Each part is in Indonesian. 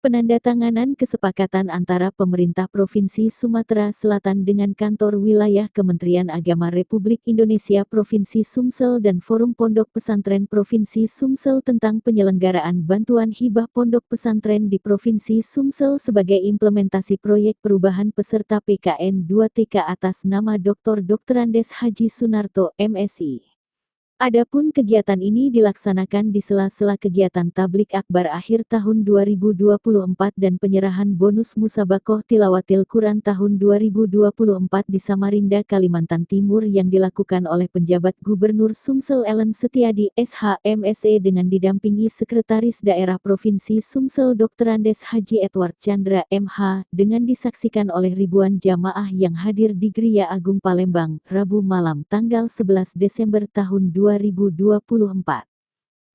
Penandatanganan kesepakatan antara pemerintah Provinsi Sumatera Selatan dengan Kantor Wilayah Kementerian Agama Republik Indonesia Provinsi Sumsel dan Forum Pondok Pesantren Provinsi Sumsel tentang penyelenggaraan bantuan hibah pondok pesantren di Provinsi Sumsel sebagai implementasi proyek perubahan peserta PKN 2TK atas nama Dr. Andes Haji Sunarto, MSI. Adapun kegiatan ini dilaksanakan di sela-sela kegiatan Tablik Akbar akhir tahun 2024 dan penyerahan bonus Musabakoh Tilawatil Quran tahun 2024 di Samarinda, Kalimantan Timur yang dilakukan oleh penjabat Gubernur Sumsel Ellen Setiadi, SH, MSE dengan didampingi Sekretaris Daerah Provinsi Sumsel Dr. Andes Haji Edward Chandra, MH, dengan disaksikan oleh ribuan jamaah yang hadir di Gria Agung Palembang, Rabu malam tanggal 11 Desember tahun 2024.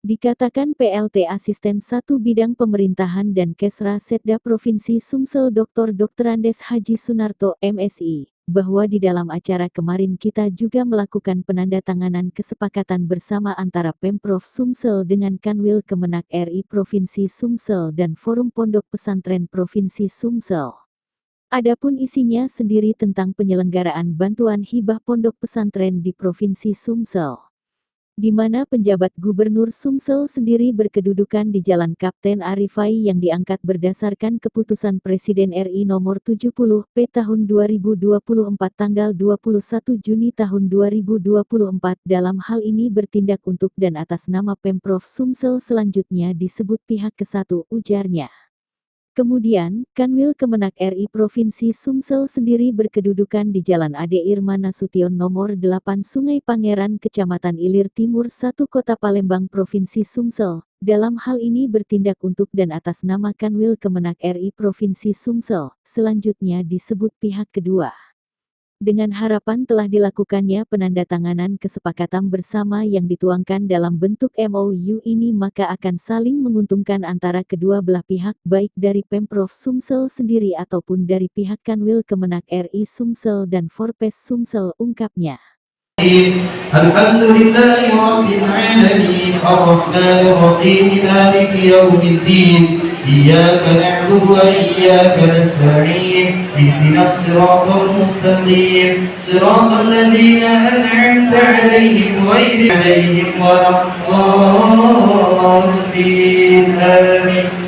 Dikatakan PLT Asisten 1 Bidang Pemerintahan dan Kesra Setda Provinsi Sumsel Dr. Andes Haji Sunarto, MSI, bahwa di dalam acara kemarin kita juga melakukan penandatanganan kesepakatan bersama antara Pemprov Sumsel dengan Kanwil Kemenak RI Provinsi Sumsel dan Forum Pondok Pesantren Provinsi Sumsel. Adapun isinya sendiri tentang penyelenggaraan bantuan hibah pondok pesantren di Provinsi Sumsel, di mana penjabat Gubernur Sumsel sendiri berkedudukan di Jalan Kapten Arifai yang diangkat berdasarkan keputusan Presiden RI nomor 70 P tahun 2024 tanggal 21 Juni tahun 2024 dalam hal ini bertindak untuk dan atas nama Pemprov Sumsel selanjutnya disebut pihak ke-1, ujarnya. Kemudian, Kanwil Kemenak RI Provinsi Sumsel sendiri berkedudukan di Jalan Ade Irman Nasution nomor 8 Sungai Pangeran Kecamatan Ilir Timur 1 Kota Palembang Provinsi Sumsel. Dalam hal ini bertindak untuk dan atas nama Kanwil Kemenak RI Provinsi Sumsel, selanjutnya disebut pihak kedua. Dengan harapan telah dilakukannya penandatanganan kesepakatan bersama yang dituangkan dalam bentuk MOU ini maka akan saling menguntungkan antara kedua belah pihak baik dari Pemprov Sumsel sendiri ataupun dari pihak Kanwil Kemenak RI Sumsel dan Forpes Sumsel, ungkapnya. Alhamdulillahi Rabbil Alamin Ar-Rahmanir Rahim Maliki Yawmiddin Iyyaka na'budu wa iyyaka nasta'in Ihdinas siratal mustaqim Siratal ladzina an'amta 'alaihim ghairil 'alaihim waladdallin Amin.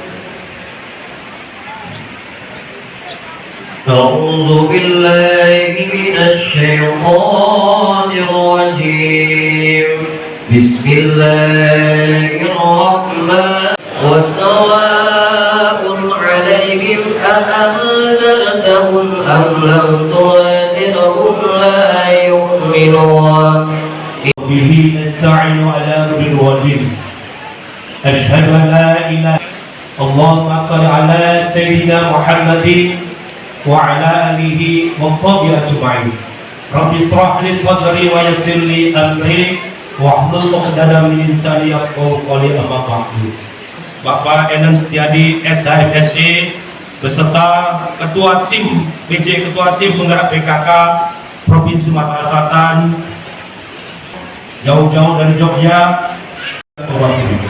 أعوذ بالله من الشيطان الرجيم بسم الله الرحمن وسواء عليهم أأنذرتهم أم لم تنذرهم لا يؤمنون به نستعين على أمر الدين أشهد أن لا إله اللهم صل على سيدنا محمد وعلى آله وصحبه أجمعين رب اشرح لي صدري ويسر لي أمري واحلل عقدة من لساني يفقهوا قولي أما بعد. Bapak Ellen Setiadi SHMSE beserta Ketua Tim PJ Ketua Tim Penggerak PKK Provinsi Sumatera Selatan jauh-jauh dari Jogja mewakili.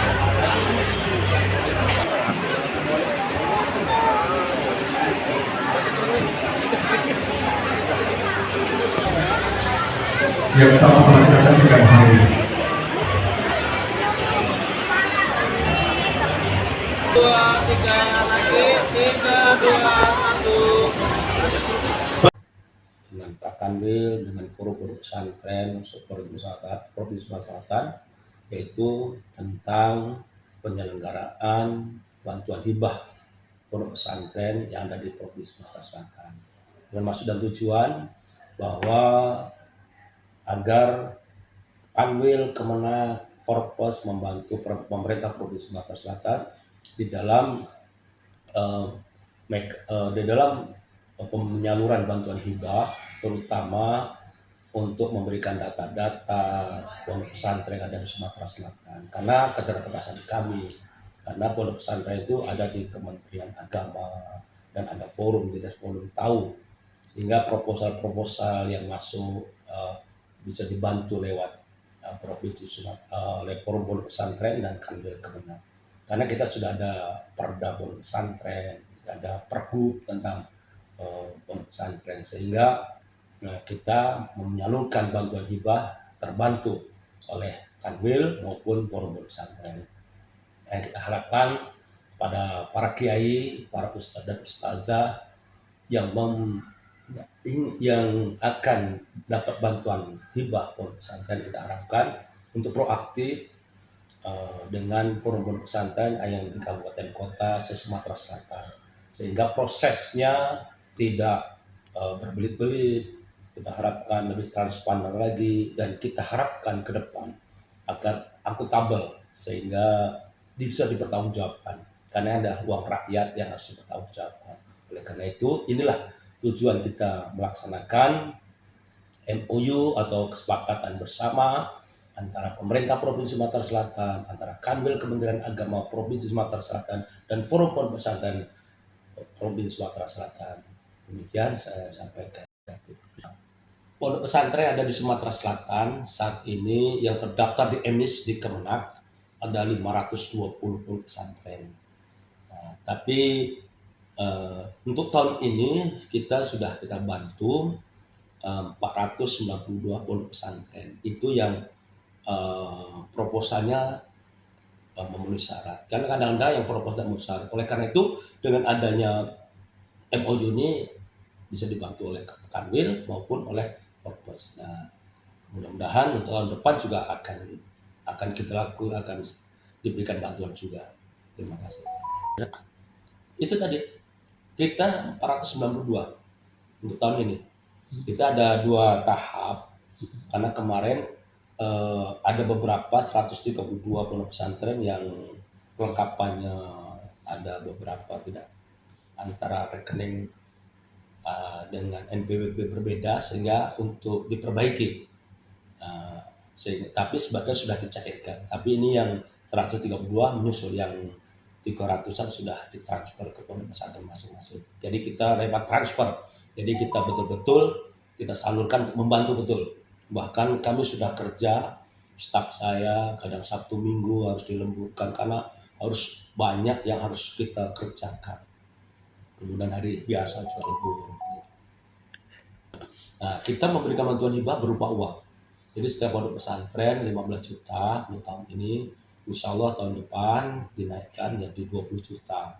Yang sama-sama kita saksikan hari ini. Dengan Pak Kanwil, dengan Forum Pondok Pesantren Provinsi Sumatera Selatan, yaitu tentang penyelenggaraan bantuan hibah pondok pesantren yang ada di Provinsi Sumatera Selatan. Dengan maksud dan tujuan bahwa agar Kanwil Kemenak Forpes membantu pemerintah Provinsi Sumatera Selatan di dalam penyaluran bantuan hibah, terutama untuk memberikan data-data pondok pesantren yang ada di Sumatera Selatan. Karena keterbatasan kami, karena pondok pesantren itu ada di Kementerian Agama dan ada forum, jadi forum tahu. sehingga proposal-proposal yang masuk bisa dibantu lewat provinsi oleh forum pondok pesantren dan kanwil Kemenang. Karena kita sudah ada perda pondok pesantren, ada pergub tentang pondok pesantren, sehingga kita menyalurkan bantuan hibah terbantu oleh kanwil maupun forum pondok pesantren. Yang kita harapkan pada para kiai, para ustadz dan ustazah yang akan dapat bantuan hibah pondok pesantren, kita harapkan untuk proaktif dengan forum pondok pesantren yang di kabupaten kota se-Sumatera Selatan, sehingga prosesnya tidak berbelit-belit. Kita harapkan lebih transparan lagi, dan kita harapkan ke depan akan akuntabel sehingga bisa dipertanggungjawabkan, karena ada uang rakyat yang harus dipertanggungjawabkan. Oleh karena itu, inilah tujuan kita melaksanakan MOU atau kesepakatan bersama antara pemerintah Provinsi Sumatera Selatan, antara Kanwil Kementerian Agama Provinsi Sumatera Selatan, dan Forum Pondok Pesantren Provinsi Sumatera Selatan. Demikian saya sampaikan. Pondok pesantren ada di Sumatera Selatan saat ini yang terdaftar di EMIS di Kemenak ada 520 pondok pesantren. Tapi untuk tahun ini kita bantu 492 pondok pesantren. Itu yang proposalnya memenuhi syarat. Karena kadang-kadang yang proposal memenuhi syarat. Oleh karena itu, dengan adanya MOU ini bisa dibantu oleh Kanwil maupun oleh Forpes. Nah, mudah-mudahan untuk tahun depan juga akan kita lakukan, akan diberikan bantuan juga. Terima kasih. Itu tadi kita 492 untuk tahun ini. Kita ada 2 tahap karena kemarin ada beberapa 132 pondok pesantren yang kelengkapannya ada beberapa tidak antara rekening dengan NPWP berbeda, sehingga untuk diperbaiki. Tapi sebagian sudah dicairkan. Tapi ini yang 132 menyusul, yang 300-an sudah ditransfer ke pondok pesantren masing-masing. Jadi kita lewat transfer. Jadi kita betul-betul kita salurkan untuk membantu betul. Bahkan kami sudah kerja, staf saya kadang Sabtu Minggu harus dilemburkan karena harus banyak yang harus kita kerjakan. Kemudian hari biasa juga lembur. Nah, kita memberikan bantuan hibah berupa uang. Jadi setiap pondok pesantren 15 juta untuk tahun ini. Insya Allah tahun depan dinaikkan jadi 20 juta.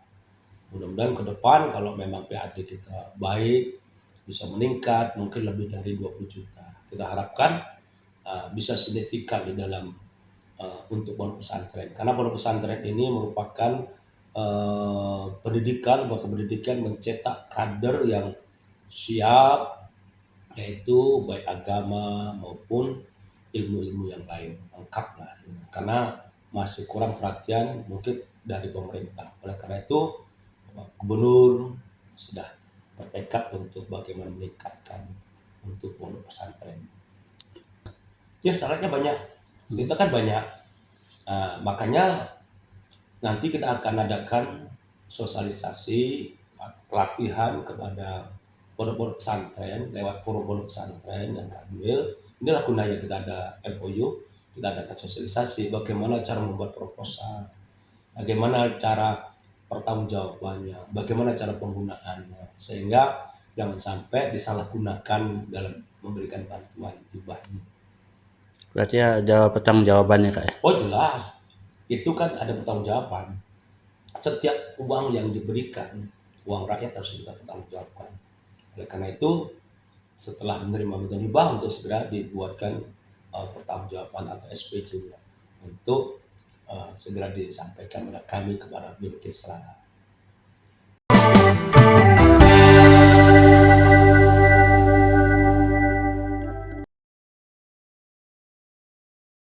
Mudah-mudahan ke depan kalau memang PAD kita baik, bisa meningkat mungkin lebih dari 20 juta. Kita harapkan bisa signifikan di dalam untuk pondok pesantren. Karena pondok pesantren ini merupakan pendidikan mencetak kader yang siap, yaitu baik agama maupun ilmu-ilmu yang lain, lengkap lah. Karena masih kurang perhatian mungkin dari pemerintah. Oleh karena itu Gubernur sudah bertekad untuk bagaimana meningkatkan untuk pondok pesantren. Ya syaratnya banyak, kita kan banyak, makanya nanti kita akan adakan sosialisasi pelatihan kepada pondok-pondok pesantren lewat forum pondok pesantren dan Kanwil. Inilah gunanya kita ada MOU, kita adakan sosialisasi bagaimana cara membuat proposal, bagaimana cara pertanggungjawabannya, bagaimana cara penggunaannya, sehingga jangan sampai disalahgunakan dalam memberikan bantuan hibah ini. Berarti ada pertanggungjawabannya Kak? Oh jelas, itu kan ada pertanggungjawaban. Setiap uang yang diberikan, uang rakyat harus kita pertanggungjawabkan. Oleh karena itu, setelah menerima bantuan hibah untuk segera dibuatkan pertanggungjawaban atau SPJ-nya untuk segera disampaikan kepada kami, kepada Biro Kesra.